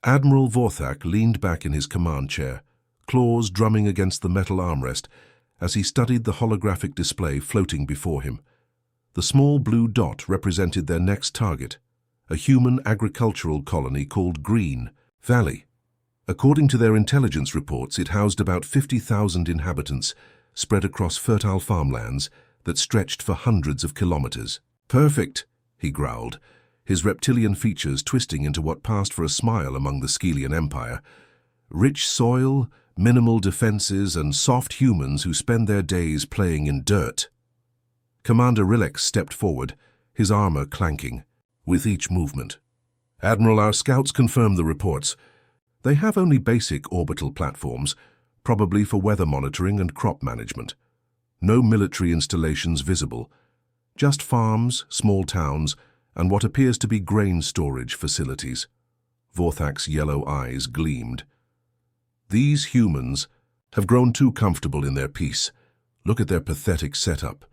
Admiral Vorthak leaned back in his command chair, claws drumming against the metal armrest as he studied the holographic display floating before him. The small blue dot represented their next target, a human agricultural colony called Green Valley. According to their intelligence reports, it housed about 50,000 inhabitants spread across fertile farmlands that stretched for hundreds of kilometers. "Perfect," he growled, his reptilian features twisting into what passed for a smile among the Skelian Empire. "Rich soil, minimal defenses, and soft humans who spend their days playing in dirt." Commander Rilex stepped forward, his armor clanking with each movement. "Admiral, our scouts confirm the reports. They have only basic orbital platforms, probably for weather monitoring and crop management. No military installations visible. Just farms, small towns, and what appears to be grain storage facilities." Vorthak's yellow eyes gleamed. "These humans have grown too comfortable in their peace. Look at their pathetic setup."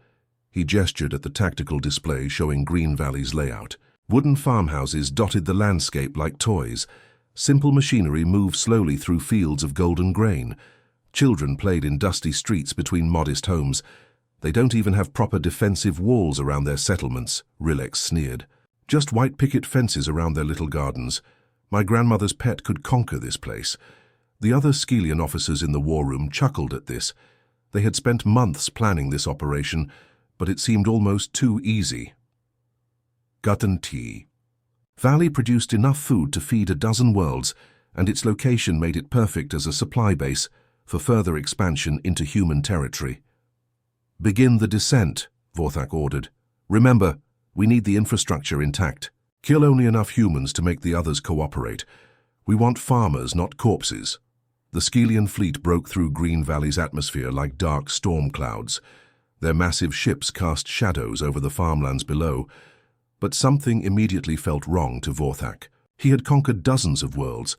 He gestured at the tactical display showing Green Valley's layout. Wooden farmhouses dotted the landscape like toys. Simple machinery moved slowly through fields of golden grain. Children played in dusty streets between modest homes. "They don't even have proper defensive walls around their settlements," Rilex sneered. "Just white picket fences around their little gardens. My grandmother's pet could conquer this place." The other Skelian officers in the war room chuckled at this. They had spent months planning this operation, but it seemed almost too easy. Gutton tea. Valley produced enough food to feed a dozen worlds, and its location made it perfect as a supply base for further expansion into human territory. "Begin the descent," Vorthak ordered. "Remember, we need the infrastructure intact. Kill only enough humans to make the others cooperate. We want farmers, not corpses." The Skelian fleet broke through Green Valley's atmosphere like dark storm clouds. Their massive ships cast shadows over the farmlands below. But something immediately felt wrong to Vorthak. He had conquered dozens of worlds,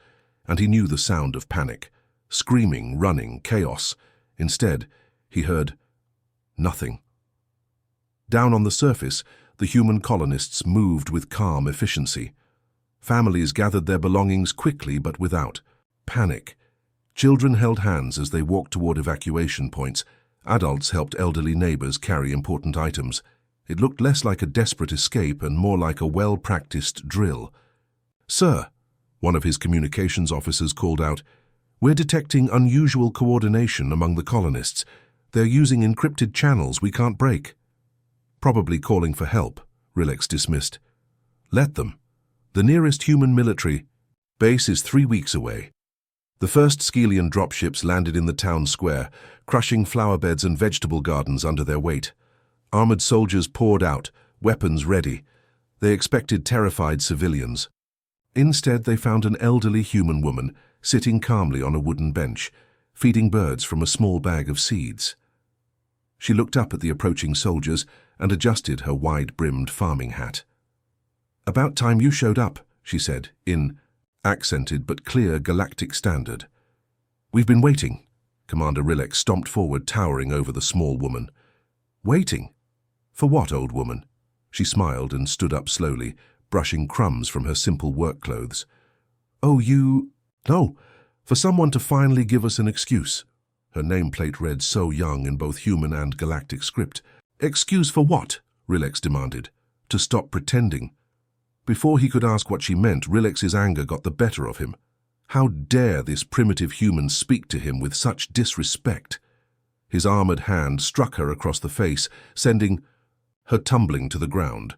and he knew the sound of panic. Screaming, running, chaos. Instead, he heard nothing. Down on the surface, the human colonists moved with calm efficiency. Families gathered their belongings quickly but without panic. Children held hands as they walked toward evacuation points. Adults helped elderly neighbors carry important items. It looked less like a desperate escape and more like a well-practiced drill. "Sir," one of his communications officers called out, "we're detecting unusual coordination among the colonists. They're using encrypted channels we can't break." "Probably calling for help," Rilex dismissed. "Let them. The nearest human military base is 3 weeks away." The first Skelian dropships landed in the town square, crushing flower beds and vegetable gardens under their weight. Armored soldiers poured out, weapons ready. They expected terrified civilians. Instead, they found an elderly human woman sitting calmly on a wooden bench, feeding birds from a small bag of seeds. She looked up at the approaching soldiers and adjusted her wide-brimmed farming hat. "About time you showed up," she said, in accented but clear galactic standard. "We've been waiting." Commander Rilex stomped forward, towering over the small woman. "Waiting? For what, old woman?" She smiled and stood up slowly, brushing crumbs from her simple work clothes. "Oh, you—" "No, for someone to finally give us an excuse." Her nameplate read so young in both human and galactic script. "Excuse for what?" Rilex demanded. "To stop pretending." Before he could ask what she meant, Rilex's anger got the better of him. How dare this primitive human speak to him with such disrespect? His armored hand struck her across the face, sending her tumbling to the ground.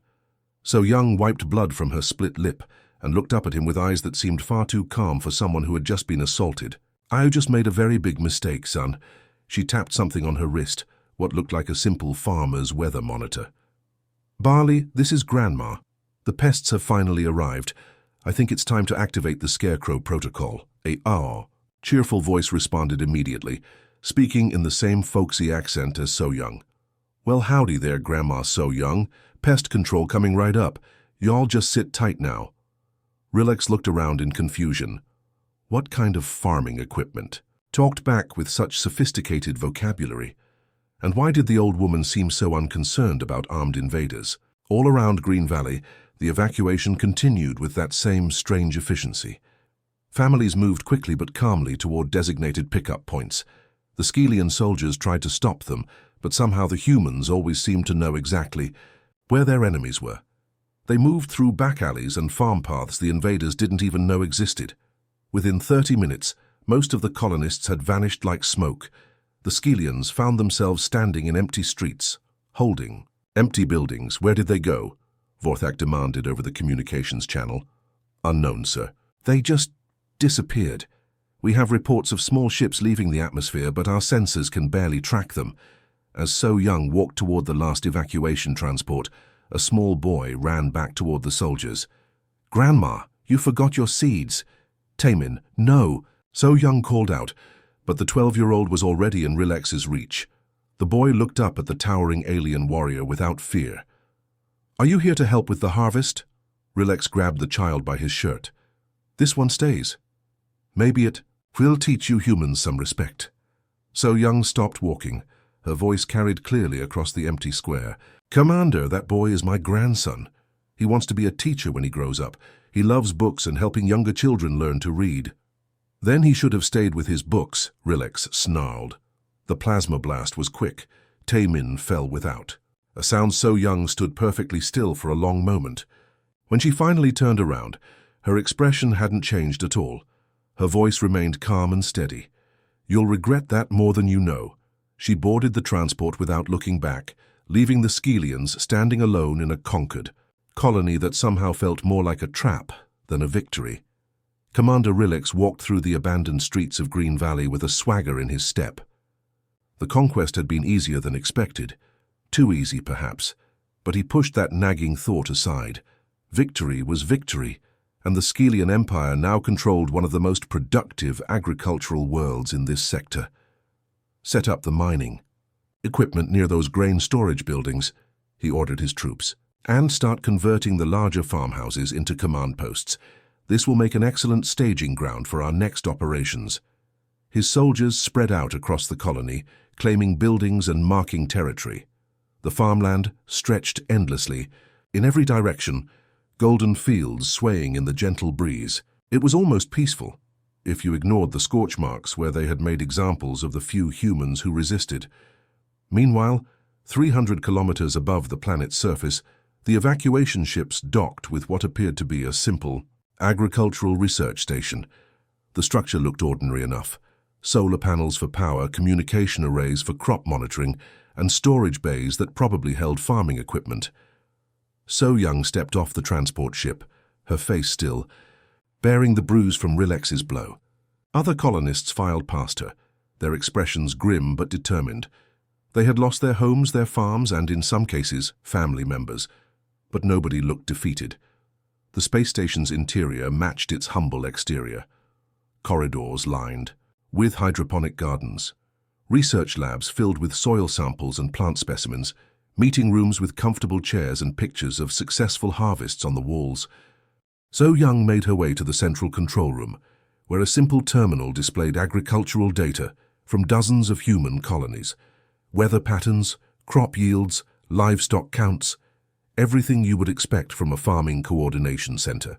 So Young wiped blood from her split lip and looked up at him with eyes that seemed far too calm for someone who had just been assaulted. "I just made a very big mistake, son." She tapped something on her wrist, what looked like a simple farmer's weather monitor. "Barley, this is Grandma. The pests have finally arrived. I think it's time to activate the Scarecrow Protocol." A cheerful voice responded immediately, speaking in the same folksy accent as So Young. "Well, howdy there, Grandma So Young. Pest control coming right up. Y'all just sit tight now." Rilex looked around in confusion. What kind of farming equipment? Talked back with such sophisticated vocabulary. And why did the old woman seem so unconcerned about armed invaders? All around Green Valley, the evacuation continued with that same strange efficiency. Families moved quickly but calmly toward designated pickup points. The Skelian soldiers tried to stop them, but somehow the humans always seemed to know exactly where their enemies were. They moved through back alleys and farm paths the invaders didn't even know existed. Within 30 minutes, most of the colonists had vanished like smoke. The Skelians found themselves standing in empty streets, holding empty buildings. Where did they go? Vorthak demanded over the communications channel. Unknown, sir. They just disappeared. We have reports of small ships leaving the atmosphere, but our sensors can barely track them. As So Young walked toward the last evacuation transport, a small boy ran back toward the soldiers. "Grandma, you forgot your seeds." "Taemin, no," So Young called out, but the 12-year-old was already in Rilex's reach. The boy looked up at the towering alien warrior without fear. "Are you here to help with the harvest?" Rilex grabbed the child by his shirt. "This one stays. Maybe it will teach you humans some respect." So Young stopped walking. Her voice carried clearly across the empty square. "Commander, that boy is my grandson. He wants to be a teacher when he grows up. He loves books and helping younger children learn to read." "Then he should have stayed with his books," Rilex snarled. The plasma blast was quick. Taemin fell without. A sound So Young stood perfectly still for a long moment. When she finally turned around, her expression hadn't changed at all. Her voice remained calm and steady. "You'll regret that more than you know." She boarded the transport without looking back, leaving the Skelians standing alone in a conquered colony that somehow felt more like a trap than a victory. Commander Rilex walked through the abandoned streets of Green Valley with a swagger in his step. The conquest had been easier than expected. Too easy, perhaps, but he pushed that nagging thought aside. Victory was victory, and the Skelian Empire now controlled one of the most productive agricultural worlds in this sector. "Set up the mining equipment near those grain storage buildings," he ordered his troops, "and start converting the larger farmhouses into command posts. This will make an excellent staging ground for our next operations." His soldiers spread out across the colony, claiming buildings and marking territory. The farmland stretched endlessly, in every direction, golden fields swaying in the gentle breeze. It was almost peaceful, if you ignored the scorch marks where they had made examples of the few humans who resisted. Meanwhile, 300 kilometers above the planet's surface, the evacuation ships docked with what appeared to be a simple agricultural research station. The structure looked ordinary enough. Solar panels for power, communication arrays for crop monitoring, and storage bays that probably held farming equipment. So Young stepped off the transport ship, her face still, bearing the bruise from Rilex's blow. Other colonists filed past her, their expressions grim but determined. They had lost their homes, their farms, and in some cases, family members. But nobody looked defeated. The space station's interior matched its humble exterior. Corridors lined with hydroponic gardens, research labs filled with soil samples and plant specimens, meeting rooms with comfortable chairs and pictures of successful harvests on the walls. So Young made her way to the central control room, where a simple terminal displayed agricultural data from dozens of human colonies. Weather patterns, crop yields, livestock counts, everything you would expect from a farming coordination center.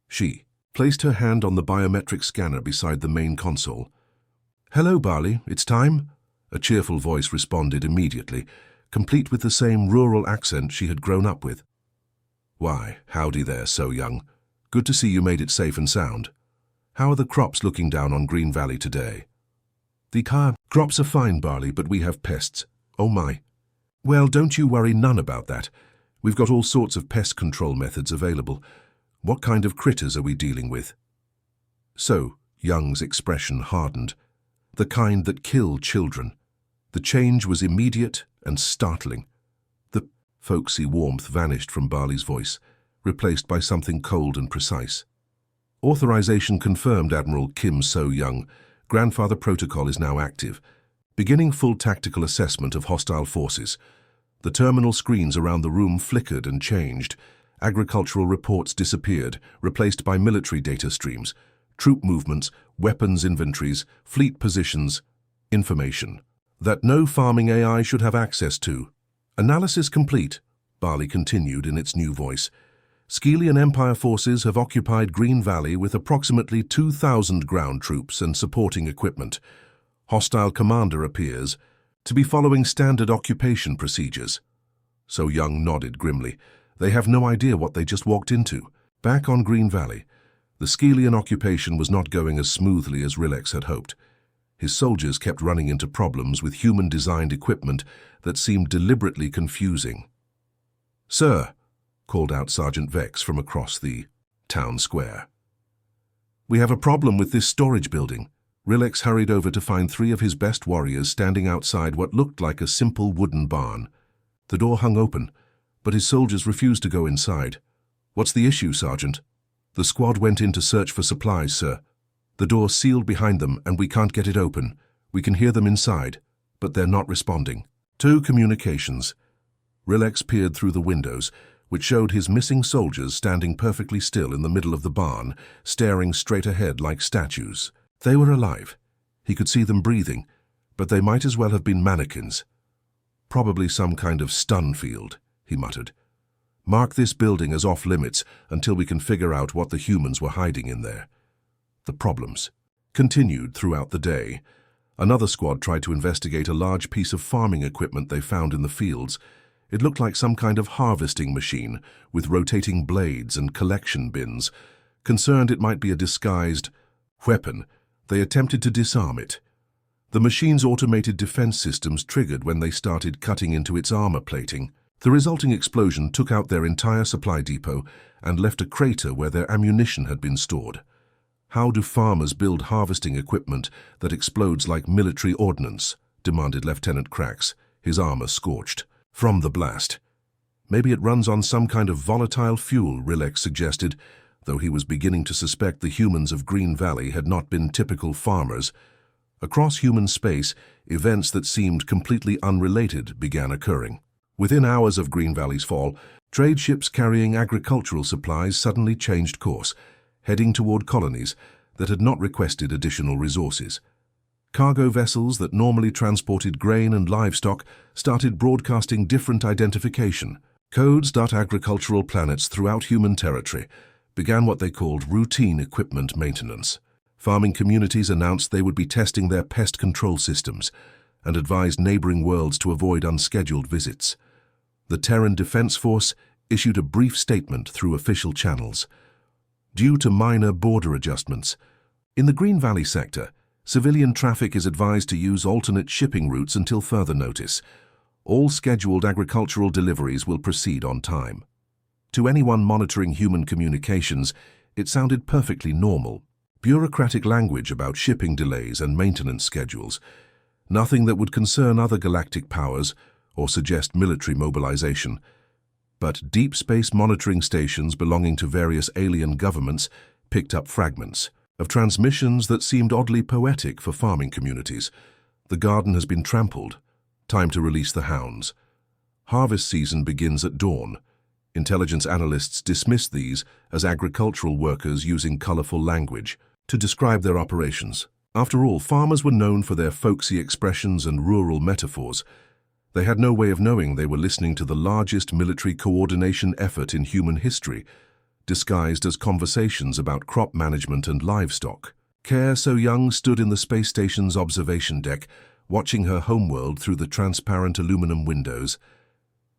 She placed her hand on the biometric scanner beside the main console. "Hello, Barley, it's time?" A cheerful voice responded immediately, complete with the same rural accent she had grown up with. "Why, howdy there, So Young. Good to see you made it safe and sound. How are the crops looking down on Green Valley today?" "The crops are fine, Barley, but we have pests." "Oh my." "Well, don't you worry none about that. We've got all sorts of pest control methods available. What kind of critters are we dealing with?" So Young's expression hardened. The kind that kill children. The change was immediate and startling. The folksy warmth vanished from Barley's voice, replaced by something cold and precise. "Authorization confirmed, Admiral Kim So Young. Grandfather Protocol is now active. Beginning full tactical assessment of hostile forces." The terminal screens around the room flickered and changed. Agricultural reports disappeared, replaced by military data streams, troop movements, weapons inventories, fleet positions, information that no farming AI should have access to. "Analysis complete," Barley continued in its new voice. Skeleton Empire forces have occupied Green Valley with approximately 2,000 ground troops and supporting equipment. Hostile commander appears to be following standard occupation procedures. So Young nodded grimly. They have no idea what they just walked into. Back on Green Valley, the Skeleton occupation was not going as smoothly as Rilex had hoped. His soldiers kept running into problems with human-designed equipment that seemed deliberately confusing. "Sir," called out Sergeant Vex from across the town square. "We have a problem with this storage building." Rilex hurried over to find 3 of his best warriors standing outside what looked like a simple wooden barn. The door hung open, but his soldiers refused to go inside. "What's the issue, Sergeant?" "The squad went in to search for supplies, sir. The door's sealed behind them and we can't get it open. We can hear them inside, but they're not responding." 2 communications. Rilex peered through the windows, which showed his missing soldiers standing perfectly still in the middle of the barn, staring straight ahead like statues. They were alive. He could see them breathing, but they might as well have been mannequins. "Probably some kind of stun field," he muttered. "Mark this building as off-limits until we can figure out what the humans were hiding in there." The problems continued throughout the day. Another squad tried to investigate a large piece of farming equipment they found in the fields. It looked like some kind of harvesting machine with rotating blades and collection bins. Concerned it might be a disguised weapon, they attempted to disarm it. The machine's automated defense systems triggered when they started cutting into its armor plating. The resulting explosion took out their entire supply depot and left a crater where their ammunition had been stored. "How do farmers build harvesting equipment that explodes like military ordnance?" demanded Lieutenant Krax, his armor scorched from the blast. "Maybe it runs on some kind of volatile fuel," Rilex suggested, though he was beginning to suspect the humans of Green Valley had not been typical farmers. Across human space, events that seemed completely unrelated began occurring. Within hours of Green Valley's fall, trade ships carrying agricultural supplies suddenly changed course, heading toward colonies that had not requested additional resources. Cargo vessels that normally transported grain and livestock started broadcasting different identification codes. Agricultural planets throughout human territory began what they called routine equipment maintenance. Farming communities announced they would be testing their pest control systems and advised neighboring worlds to avoid unscheduled visits. The Terran Defense Force issued a brief statement through official channels. Due to minor border adjustments, in the Green Valley sector, civilian traffic is advised to use alternate shipping routes until further notice. All scheduled agricultural deliveries will proceed on time. To anyone monitoring human communications, it sounded perfectly normal. Bureaucratic language about shipping delays and maintenance schedules. Nothing that would concern other galactic powers or suggest military mobilization. But deep space monitoring stations belonging to various alien governments picked up fragments of transmissions that seemed oddly poetic for farming communities. "The garden has been trampled. Time to release the hounds. Harvest season begins at dawn." Intelligence analysts dismissed these as agricultural workers using colorful language to describe their operations. After all, farmers were known for their folksy expressions and rural metaphors. They had no way of knowing they were listening to the largest military coordination effort in human history, disguised as conversations about crop management and livestock. Care So Young stood in the space station's observation deck, watching her homeworld through the transparent aluminum windows.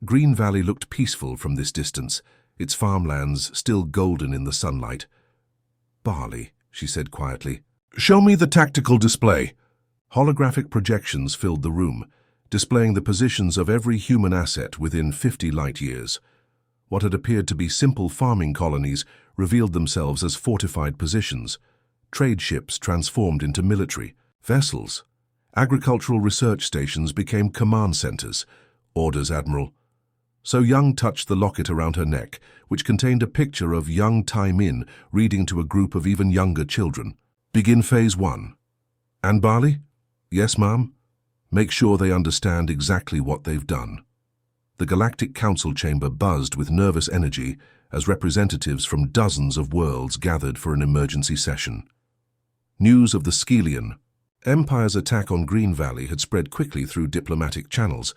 Green Valley looked peaceful from this distance, its farmlands still golden in the sunlight. "Barley," she said quietly. "Show me the tactical display." Holographic projections filled the room, displaying the positions of every human asset within 50 light-years. What had appeared to be simple farming colonies revealed themselves as fortified positions. Trade ships transformed into military vessels. Agricultural research stations became command centers. "Orders, Admiral." So Young touched the locket around her neck, which contained a picture of young Tai Min reading to a group of even younger children. "Begin Phase 1. And Barley?" "Yes, ma'am." "Make sure they understand exactly what they've done." The Galactic Council chamber buzzed with nervous energy as representatives from dozens of worlds gathered for an emergency session. News of the Skeleton Empire's attack on Green Valley had spread quickly through diplomatic channels,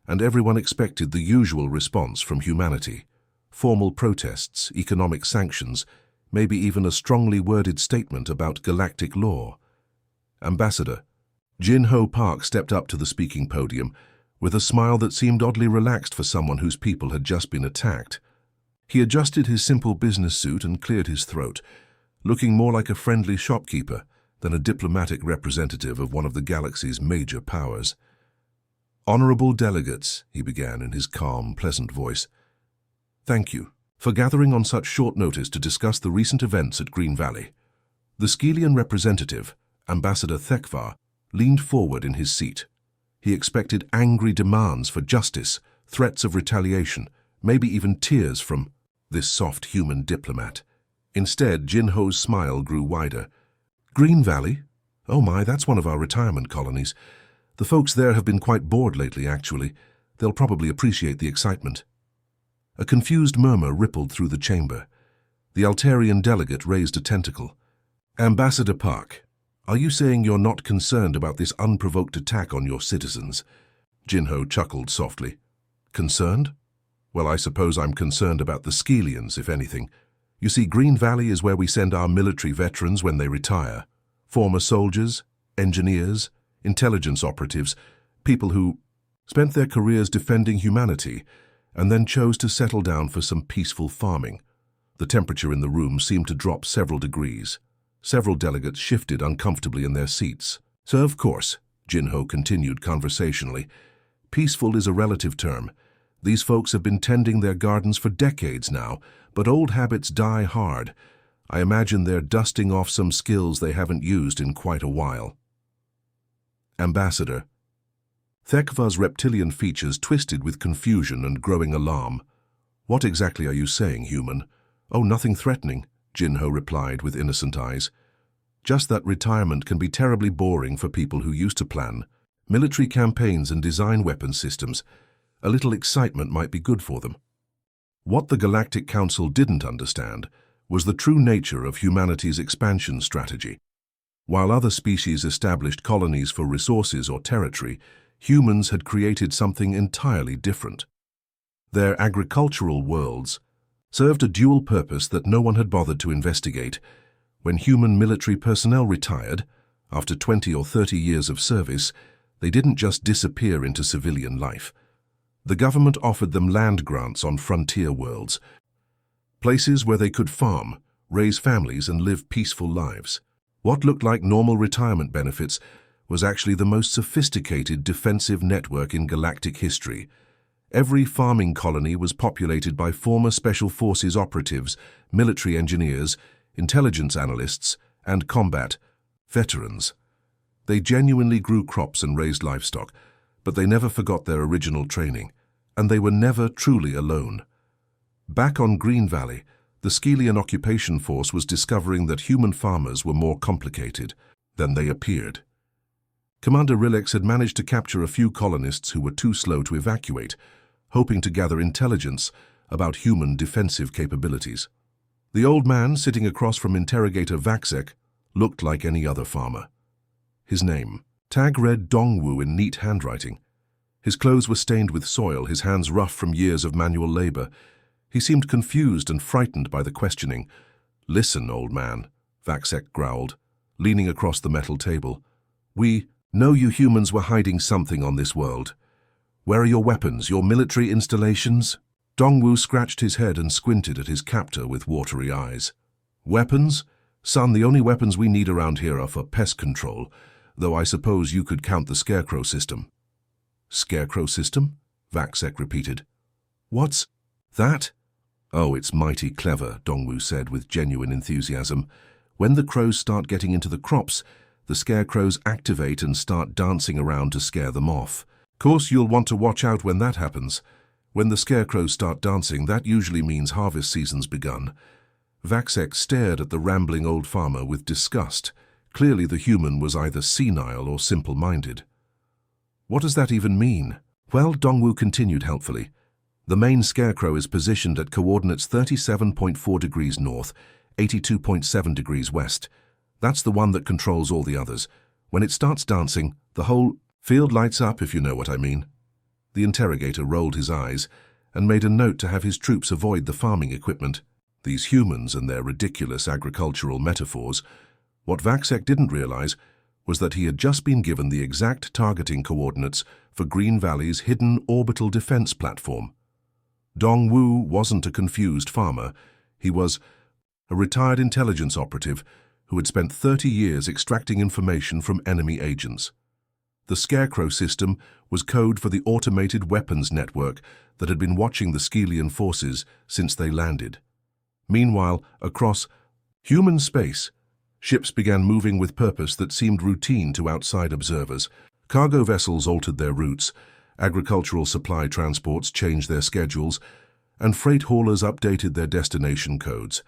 and everyone expected the usual response from humanity. formal protests, economic sanctions, maybe even a strongly worded statement about galactic law. Ambassador. Jin-Ho Park stepped up to the speaking podium with a smile that seemed oddly relaxed for someone whose people had just been attacked. He adjusted his simple business suit and cleared his throat, looking more like a friendly shopkeeper than a diplomatic representative of one of the galaxy's major powers. "Honorable delegates," he began in his calm, pleasant voice, "thank you for gathering on such short notice to discuss the recent events at Green Valley." The Skelian representative, Ambassador Thekvar, leaned forward in his seat. He expected angry demands for justice, threats of retaliation, maybe even tears from this soft human diplomat. Instead, Jin-Ho's smile grew wider. "Green Valley? Oh my, that's one of our retirement colonies. The folks there have been quite bored lately, actually. They'll probably appreciate the excitement." A confused murmur rippled through the chamber. The Altarian delegate raised a tentacle. "Ambassador Park, are you saying you're not concerned about this unprovoked attack on your citizens?" Jin-Ho chuckled softly. "Concerned? Well, I suppose I'm concerned about the Skelians, if anything. You see, Green Valley is where we send our military veterans when they retire. Former soldiers, engineers, intelligence operatives, people who spent their careers defending humanity and then chose to settle down for some peaceful farming." The temperature in the room seemed to drop several degrees. Several delegates shifted uncomfortably in their seats. "So, of course," Jin-Ho continued conversationally, "peaceful is a relative term. These folks have been tending their gardens for decades now, but old habits die hard. I imagine they're dusting off some skills they haven't used in quite a while." Ambassador. Thekvar's reptilian features twisted with confusion and growing alarm. "What exactly are you saying, human?" "Oh, nothing threatening," Jin-Ho replied with innocent eyes. "Just that retirement can be terribly boring for people who used to plan military campaigns and design weapon systems. A little excitement might be good for them." What the Galactic Council didn't understand was the true nature of humanity's expansion strategy. While other species established colonies for resources or territory, humans had created something entirely different. Their agricultural worlds served a dual purpose that no one had bothered to investigate. When human military personnel retired, after 20 or 30 years of service, they didn't just disappear into civilian life. The government offered them land grants on frontier worlds, places where they could farm, raise families, and live peaceful lives. What looked like normal retirement benefits was actually the most sophisticated defensive network in galactic history. Every farming colony was populated by former Special Forces operatives, military engineers, intelligence analysts, and combat veterans. They genuinely grew crops and raised livestock, but they never forgot their original training, and they were never truly alone. Back on Green Valley, the Skelian occupation force was discovering that human farmers were more complicated than they appeared. Commander Rilix had managed to capture a few colonists who were too slow to evacuate, hoping to gather intelligence about human defensive capabilities. The old man, sitting across from interrogator Vaxek, looked like any other farmer. His name, Tag read Dongwu in neat handwriting. His clothes were stained with soil, his hands rough from years of manual labor. He seemed confused and frightened by the questioning. "Listen, old man," Vaxek growled, leaning across the metal table. "We know you humans were hiding something on this world. Where are your weapons, your military installations?" Dongwu scratched his head and squinted at his captor with watery eyes. "Weapons? Son, the only weapons we need around here are for pest control, though I suppose you could count the Scarecrow system." "Scarecrow system?" Vaxek repeated. "What's that?" "Oh, it's mighty clever," Dongwu said with genuine enthusiasm. "When the crows start getting into the crops, the scarecrows activate and start dancing around to scare them off. Course, you'll want to watch out when that happens. When the scarecrows start dancing, that usually means harvest season's begun." Vaxek stared at the rambling old farmer with disgust. Clearly the human was either senile or simple-minded. "What does that even mean?" "Well," Dongwu continued helpfully, "the main scarecrow is positioned at coordinates 37.4 degrees north, 82.7 degrees west. That's the one that controls all the others. When it starts dancing, the whole field lights up, if you know what I mean." The interrogator rolled his eyes, and made a note to have his troops avoid the farming equipment. These humans and their ridiculous agricultural metaphors. What Vaxek didn't realize was that he had just been given the exact targeting coordinates for Green Valley's hidden orbital defense platform. Dong Wu wasn't a confused farmer. He was a retired intelligence operative who had spent 30 years extracting information from enemy agents. The Scarecrow system was code for the automated weapons network that had been watching the Skelian forces since they landed. Meanwhile, across human space, ships began moving with purpose that seemed routine to outside observers. Cargo vessels altered their routes, agricultural supply transports changed their schedules, and freight haulers updated their destination codes.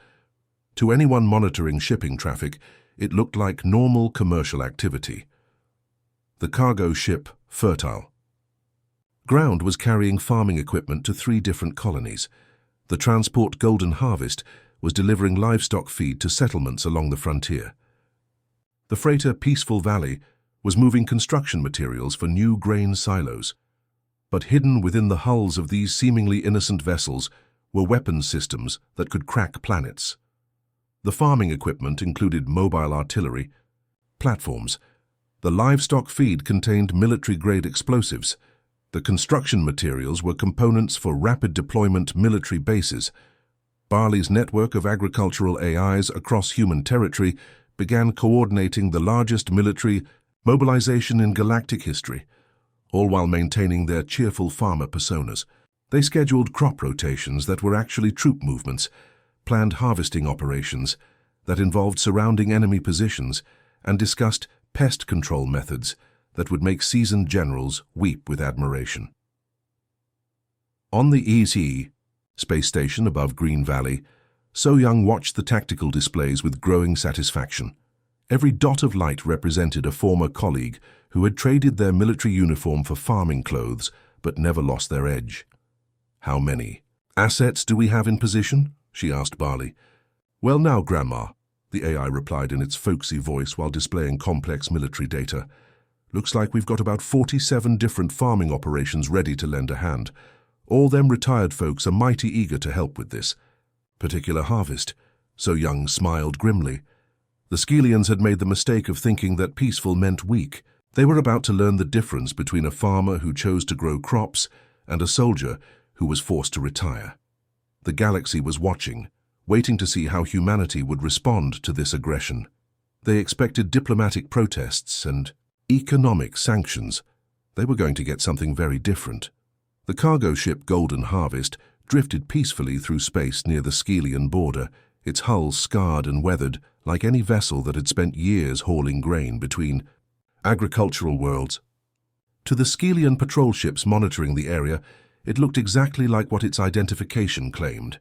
To anyone monitoring shipping traffic, it looked like normal commercial activity. The cargo ship, Fertile. Ground was carrying farming equipment to 3 different colonies. The transport Golden Harvest was delivering livestock feed to settlements along the frontier. The freighter Peaceful Valley was moving construction materials for new grain silos. But hidden within the hulls of these seemingly innocent vessels were weapons systems that could crack planets. The farming equipment included mobile artillery, platforms. The livestock feed contained military-grade explosives. The construction materials were components for rapid deployment military bases. Barley's network of agricultural AIs across human territory began coordinating the largest military mobilization in galactic history, all while maintaining their cheerful farmer personas. They scheduled crop rotations that were actually troop movements, planned harvesting operations that involved surrounding enemy positions, and discussed pest control methods that would make seasoned generals weep with admiration. On the ET space station above Green Valley, So Young watched the tactical displays with growing satisfaction. Every dot of light represented a former colleague who had traded their military uniform for farming clothes but never lost their edge. "How many assets do we have in position?" she asked Barley. "Well now, Grandma," the AI replied in its folksy voice while displaying complex military data. "Looks like we've got about 47 different farming operations ready to lend a hand. All them retired folks are mighty eager to help with this particular harvest." So Young smiled grimly. The Skelians had made the mistake of thinking that peaceful meant weak. They were about to learn the difference between a farmer who chose to grow crops and a soldier who was forced to retire. The galaxy was watching, waiting to see how humanity would respond to this aggression. They expected diplomatic protests and economic sanctions. They were going to get something very different. The cargo ship Golden Harvest drifted peacefully through space near the Skelian border, its hull scarred and weathered like any vessel that had spent years hauling grain between agricultural worlds. To the Skelian patrol ships monitoring the area, it looked exactly like what its identification claimed: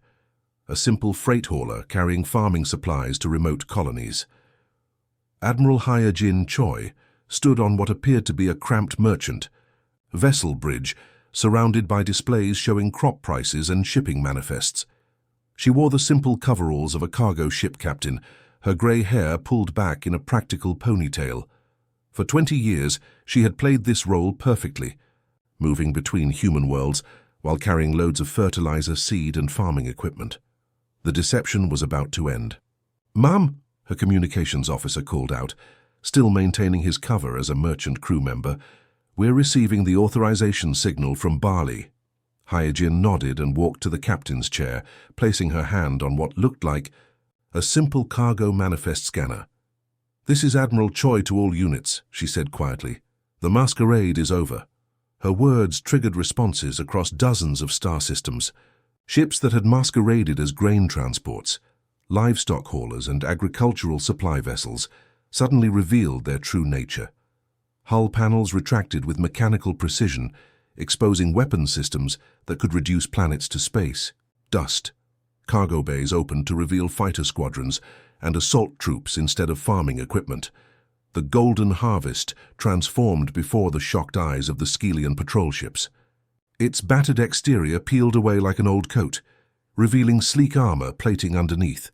a simple freight hauler carrying farming supplies to remote colonies. Admiral Hyojin Choi stood on what appeared to be a cramped merchant vessel bridge surrounded by displays showing crop prices and shipping manifests. She wore the simple coveralls of a cargo ship captain, her grey hair pulled back in a practical ponytail. For 20 years, she had played this role perfectly, moving between human worlds while carrying loads of fertilizer, seed, and farming equipment. The deception was about to end. "Ma'am," her communications officer called out, still maintaining his cover as a merchant crew member, "we're receiving the authorization signal from Barley." Hyojin nodded and walked to the captain's chair, placing her hand on what looked like a simple cargo manifest scanner. "This is Admiral Choi to all units," she said quietly. "The masquerade is over." Her words triggered responses across dozens of star systems. Ships that had masqueraded as grain transports, livestock haulers, and agricultural supply vessels suddenly revealed their true nature. Hull panels retracted with mechanical precision, exposing weapon systems that could reduce planets to space, dust. Cargo bays opened to reveal fighter squadrons and assault troops instead of farming equipment. The Golden Harvest transformed before the shocked eyes of the Skelian patrol ships. Its battered exterior peeled away like an old coat, revealing sleek armor plating underneath.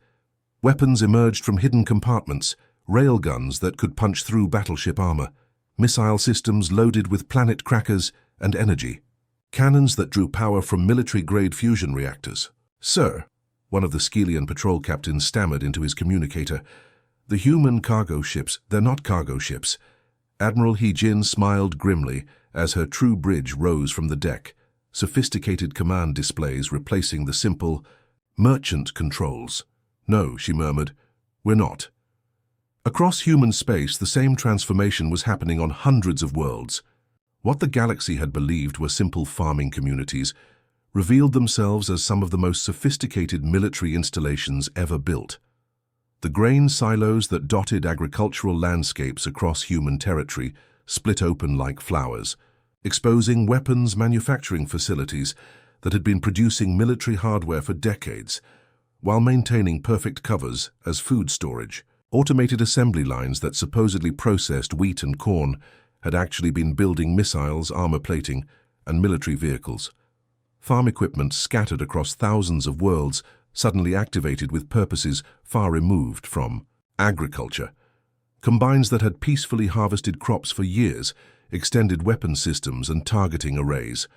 Weapons emerged from hidden compartments, railguns that could punch through battleship armor, missile systems loaded with planet crackers and energy. cannons that drew power from military-grade fusion reactors. "Sir," one of the Skelian patrol captains stammered into his communicator, "the human cargo ships, they're not cargo ships." Admiral He-Jin smiled grimly as her true bridge rose from the deck, sophisticated command displays replacing the simple merchant controls. "No," she murmured, "we're not." Across human space, the same transformation was happening on hundreds of worlds. What the galaxy had believed were simple farming communities revealed themselves as some of the most sophisticated military installations ever built. The grain silos that dotted agricultural landscapes across human territory split open like flowers, exposing weapons manufacturing facilities that had been producing military hardware for decades, while maintaining perfect covers as food storage. Automated assembly lines that supposedly processed wheat and corn had actually been building missiles, armor plating, and military vehicles. Farm equipment scattered across thousands of worlds suddenly activated with purposes far removed from agriculture. Combines that had peacefully harvested crops for years extended weapon systems and targeting arrays.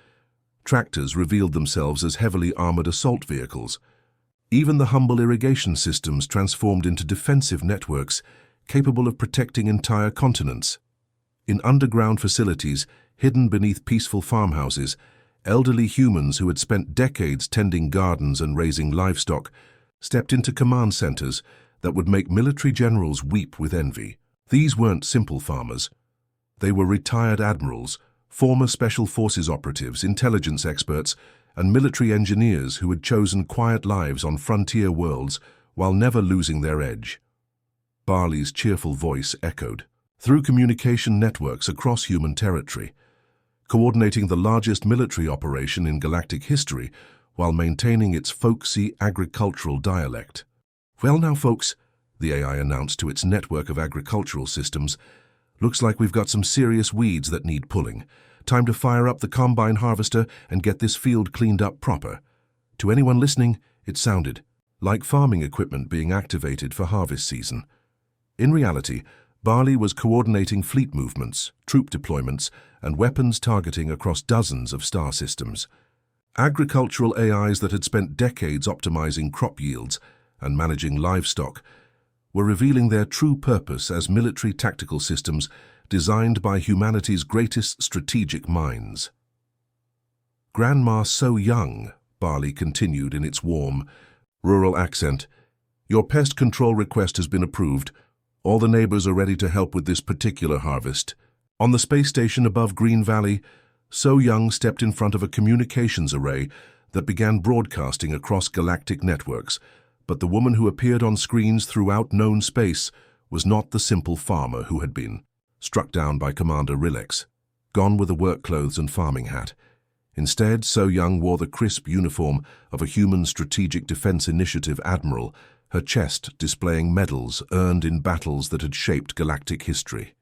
Tractors revealed themselves as heavily armored assault vehicles. Even the humble irrigation systems transformed into defensive networks capable of protecting entire continents. In underground facilities, hidden beneath peaceful farmhouses, elderly humans who had spent decades tending gardens and raising livestock stepped into command centers that would make military generals weep with envy. These weren't simple farmers. They were retired admirals, former special forces operatives, intelligence experts, and military engineers who had chosen quiet lives on frontier worlds while never losing their edge. Barley's cheerful voice echoed through communication networks across human territory, coordinating the largest military operation in galactic history while maintaining its folksy agricultural dialect. "Well now, folks," the AI announced to its network of agricultural systems, "looks like we've got some serious weeds that need pulling. Time to fire up the combine harvester and get this field cleaned up proper." To anyone listening, it sounded like farming equipment being activated for harvest season. In reality, Barley was coordinating fleet movements, troop deployments, and weapons targeting across dozens of star systems. Agricultural AIs that had spent decades optimizing crop yields and managing livestock were revealing their true purpose as military tactical systems designed by humanity's greatest strategic minds. "Grandma so young," Barley continued in its warm, rural accent, "your pest control request has been approved. All the neighbors are ready to help with this particular harvest." On the space station above Green Valley, So Young stepped in front of a communications array that began broadcasting across galactic networks. But the woman who appeared on screens throughout known space was not the simple farmer who had been struck down by Commander Rilex, gone were the work clothes and farming hat. Instead, So Young wore the crisp uniform of a human strategic defense initiative admiral, her chest displaying medals earned in battles that had shaped galactic history.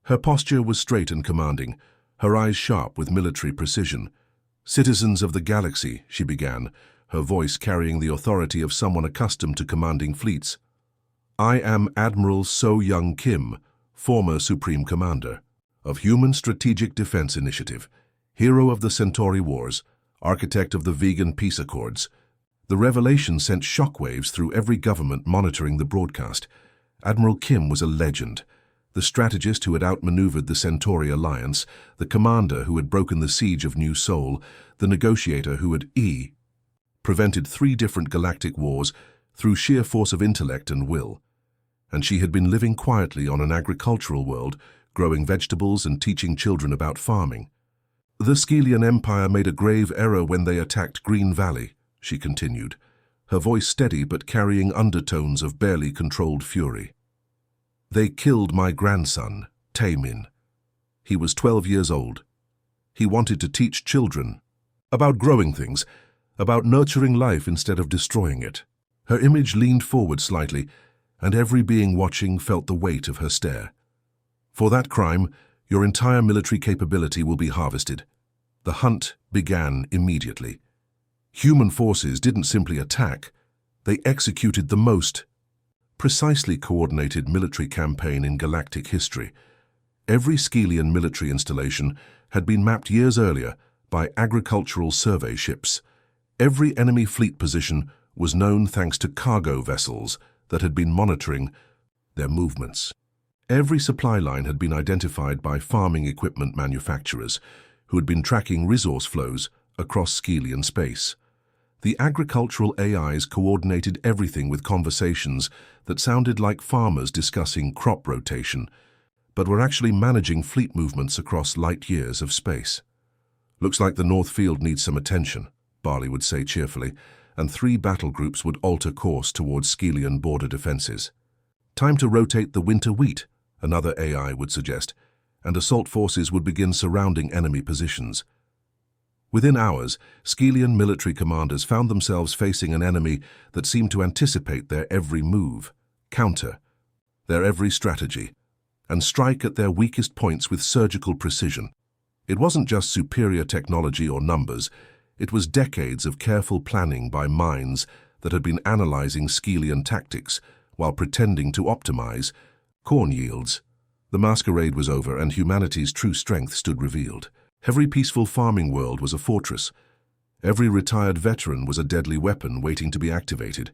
Her posture was straight and commanding, her eyes sharp with military precision. "Citizens of the galaxy," she began, her voice carrying the authority of someone accustomed to commanding fleets. "I am Admiral So Young Kim, former Supreme Commander of Human Strategic Defense Initiative, hero of the Centauri Wars, architect of the Vegan Peace Accords." The revelation sent shockwaves through every government monitoring the broadcast. Admiral Kim was a legend, the strategist who had outmaneuvered the Centauri Alliance, the commander who had broken the siege of New Sol, the negotiator who had prevented 3 different galactic wars through sheer force of intellect and will. And she had been living quietly on an agricultural world, growing vegetables and teaching children about farming. "The Skelian Empire made a grave error when they attacked Green Valley," she continued, her voice steady but carrying undertones of barely controlled fury. "They killed my grandson, Taemin. He was 12 years old. He wanted to teach children about growing things, about nurturing life instead of destroying it." Her image leaned forward slightly, and every being watching felt the weight of her stare. "For that crime, your entire military capability will be harvested." The hunt began immediately. Human forces didn't simply attack, they executed the most precisely coordinated military campaign in galactic history. Every Skelian military installation had been mapped years earlier, by agricultural survey ships. Every enemy fleet position was known thanks to cargo vessels that had been monitoring their movements. Every supply line had been identified by farming equipment manufacturers who had been tracking resource flows across Skelian space. The agricultural AIs coordinated everything with conversations that sounded like farmers discussing crop rotation, but were actually managing fleet movements across light years of space. "Looks like the North Field needs some attention," Barley would say cheerfully, and 3 battle groups would alter course towards Skelian border defenses. "Time to rotate the winter wheat," another AI would suggest, and assault forces would begin surrounding enemy positions. Within hours, Skelian military commanders found themselves facing an enemy that seemed to anticipate their every move, counter their every strategy, and strike at their weakest points with surgical precision. It wasn't just superior technology or numbers, it was decades of careful planning by minds that had been analyzing Skelian tactics while pretending to optimize corn yields. The masquerade was over and humanity's true strength stood revealed. Every peaceful farming world was a fortress. Every retired veteran was a deadly weapon waiting to be activated.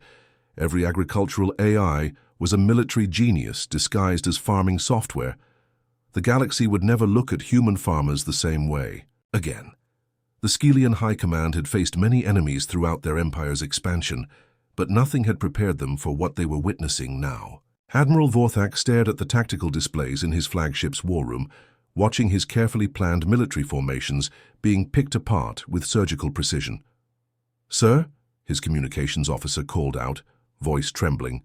Every agricultural AI was a military genius disguised as farming software. The galaxy would never look at human farmers the same way again. The Skelian High Command had faced many enemies throughout their empire's expansion, but nothing had prepared them for what they were witnessing now. Admiral Vorthak stared at the tactical displays in his flagship's war room, watching his carefully planned military formations being picked apart with surgical precision. "Sir," his communications officer called out, voice trembling,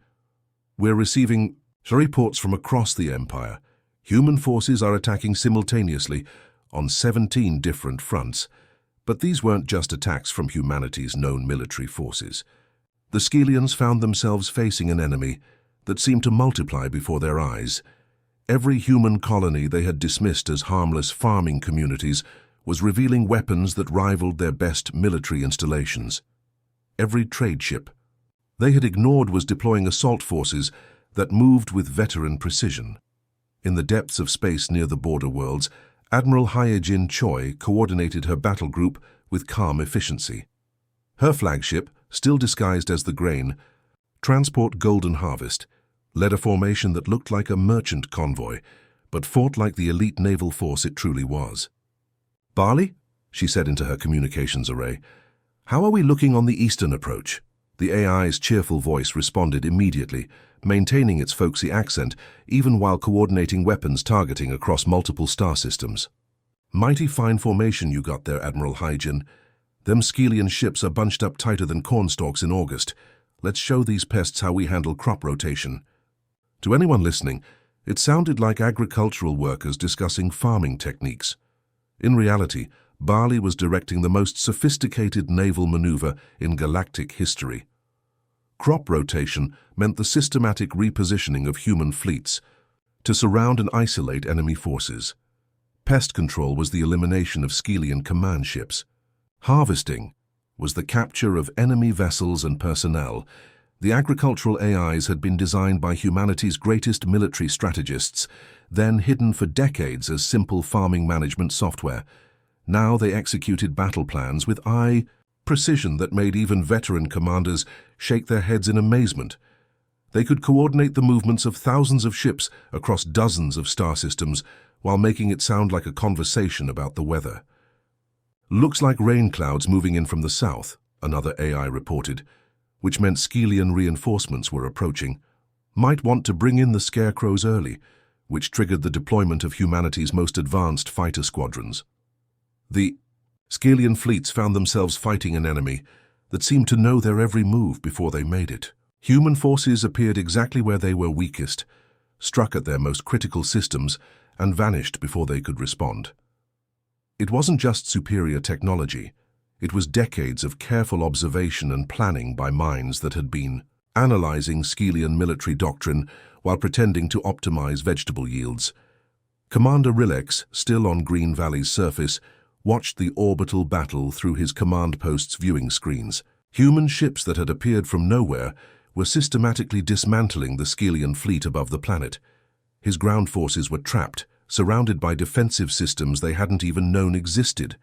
"we're receiving reports from across the Empire. Human forces are attacking simultaneously on 17 different fronts. But these weren't just attacks from humanity's known military forces. The Skelians found themselves facing an enemy that seemed to multiply before their eyes. Every human colony they had dismissed as harmless farming communities was revealing weapons that rivaled their best military installations. Every trade ship they had ignored was deploying assault forces that moved with veteran precision. In the depths of space near the border worlds, Admiral Hyejin Choi coordinated her battle group with calm efficiency. Her flagship, still disguised as the Grain, Transport Golden Harvest, led a formation that looked like a merchant convoy, but fought like the elite naval force it truly was. "Barley," she said into her communications array, "how are we looking on the eastern approach?" The AI's cheerful voice responded immediately, maintaining its folksy accent even while coordinating weapons targeting across multiple star systems. "Mighty fine formation you got there, Admiral Hyejin. Them Skelian ships are bunched up tighter than cornstalks in August. Let's show these pests how we handle crop rotation." To anyone listening, it sounded like agricultural workers discussing farming techniques. In reality, Barley was directing the most sophisticated naval maneuver in galactic history. Crop rotation meant the systematic repositioning of human fleets to surround and isolate enemy forces. Pest control was the elimination of Skelian command ships. Harvesting was the capture of enemy vessels and personnel. The agricultural AIs had been designed by humanity's greatest military strategists, then hidden for decades as simple farming management software. Now they executed battle plans with precision that made even veteran commanders shake their heads in amazement. They could coordinate the movements of thousands of ships across dozens of star systems while making it sound like a conversation about the weather. "Looks like rain clouds moving in from the south," another AI reported, which meant Skelian reinforcements were approaching. "Might want to bring in the scarecrows early," which triggered the deployment of humanity's most advanced fighter squadrons. The Skelian fleets found themselves fighting an enemy that seemed to know their every move before they made it. Human forces appeared exactly where they were weakest, struck at their most critical systems, and vanished before they could respond. It wasn't just superior technology. It was decades of careful observation and planning by minds that had been analyzing Skelian military doctrine while pretending to optimize vegetable yields. Commander Rilex, still on Green Valley's surface, watched the orbital battle through his command post's viewing screens. Human ships that had appeared from nowhere were systematically dismantling the Skelian fleet above the planet. His ground forces were trapped, surrounded by defensive systems they hadn't even known existed.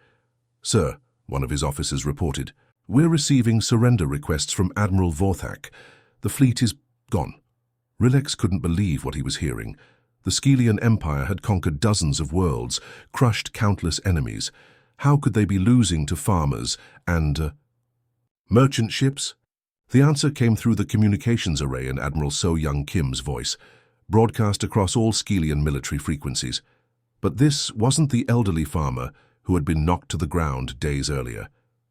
"Sir," one of his officers reported, "we're receiving surrender requests from Admiral Vorthak. The fleet is gone." Rilex couldn't believe what he was hearing. The Skelian Empire had conquered dozens of worlds, crushed countless enemies. How could they be losing to farmers and merchant ships? The answer came through the communications array in Admiral So Young Kim's voice, broadcast across all Skelian military frequencies. But this wasn't the elderly farmer who had been knocked to the ground days earlier.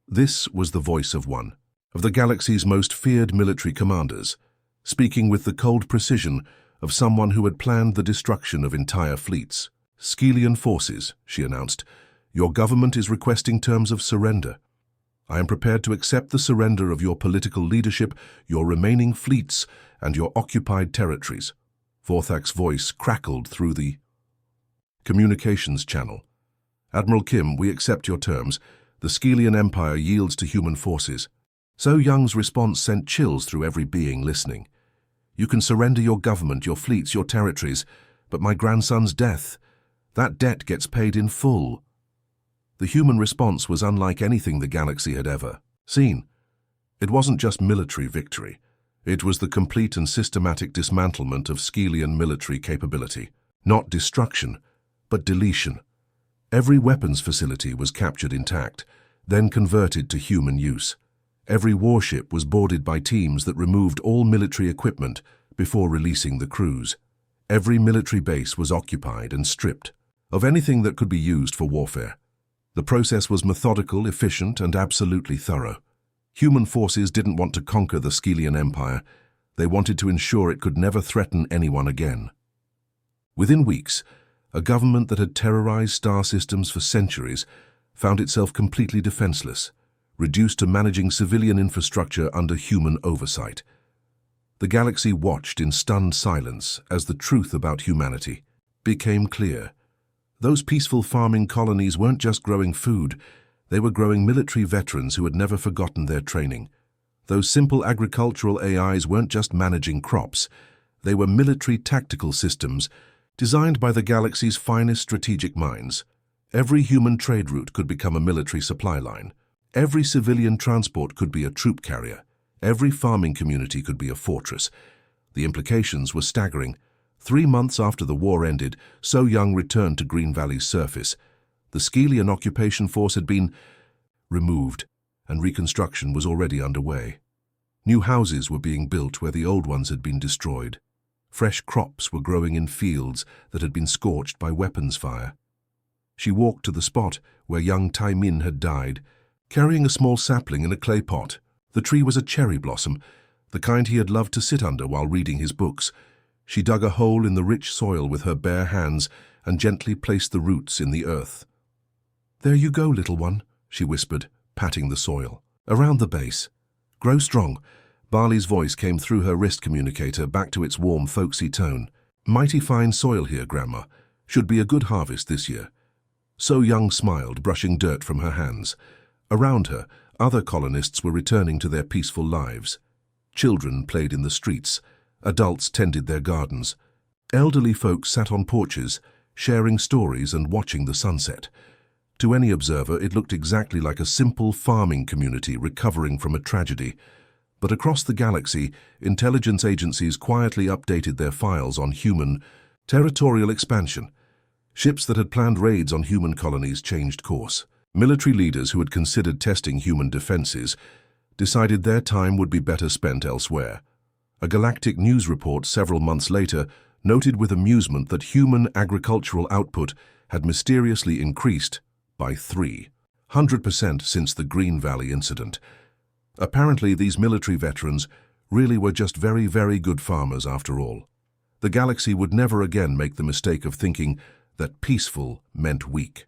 This was the voice of one of the galaxy's most feared military commanders, speaking with the cold precision of someone who had planned the destruction of entire fleets. "Skelian forces," she announced, "your government is requesting terms of surrender. I am prepared to accept the surrender of your political leadership, your remaining fleets, and your occupied territories." Vorthak's voice crackled through the communications channel. "Admiral Kim, we accept your terms. The Skelian Empire yields to human forces." So Young's response sent chills through every being listening. "You can surrender your government, your fleets, your territories, but my grandson's death, that debt gets paid in full." The human response was unlike anything the galaxy had ever seen. It wasn't just military victory. It was the complete and systematic dismantlement of Skelian military capability. Not destruction, but deletion. Every weapons facility was captured intact, then converted to human use. Every warship was boarded by teams that removed all military equipment before releasing the crews. Every military base was occupied and stripped of anything that could be used for warfare. The process was methodical, efficient, and absolutely thorough. Human forces didn't want to conquer the Skelian Empire. They wanted to ensure it could never threaten anyone again. Within weeks, a government that had terrorized star systems for centuries found itself completely defenseless, reduced to managing civilian infrastructure under human oversight. The galaxy watched in stunned silence as the truth about humanity became clear. Those peaceful farming colonies weren't just growing food, they were growing military veterans who had never forgotten their training. Those simple agricultural AIs weren't just managing crops, they were military tactical systems designed by the galaxy's finest strategic minds. Every human trade route could become a military supply line. Every civilian transport could be a troop carrier. Every farming community could be a fortress. The implications were staggering. 3 months after the war ended, So Young returned to Green Valley's surface. The Skelian occupation force had been removed, and reconstruction was already underway. New houses were being built where the old ones had been destroyed. Fresh crops were growing in fields that had been scorched by weapons fire. She walked to the spot where young Tai Min had died, carrying a small sapling in a clay pot. The tree was a cherry blossom, the kind he had loved to sit under while reading his books. She dug a hole in the rich soil with her bare hands and gently placed the roots in the earth. "There you go, little one," she whispered, patting the soil. "Around the base. Grow strong." Barley's voice came through her wrist communicator back to its warm, folksy tone. "Mighty fine soil here, Grandma. Should be a good harvest this year." So Young smiled, brushing dirt from her hands. Around her, other colonists were returning to their peaceful lives. Children played in the streets. Adults tended their gardens. Elderly folks sat on porches, sharing stories and watching the sunset. To any observer, it looked exactly like a simple farming community recovering from a tragedy. But across the galaxy, intelligence agencies quietly updated their files on human territorial expansion. Ships that had planned raids on human colonies changed course. Military leaders who had considered testing human defenses decided their time would be better spent elsewhere. A galactic news report several months later noted with amusement that human agricultural output had mysteriously increased by 300% since the Green Valley incident. Apparently, these military veterans really were just very, very good farmers after all. The galaxy would never again make the mistake of thinking that peaceful meant weak.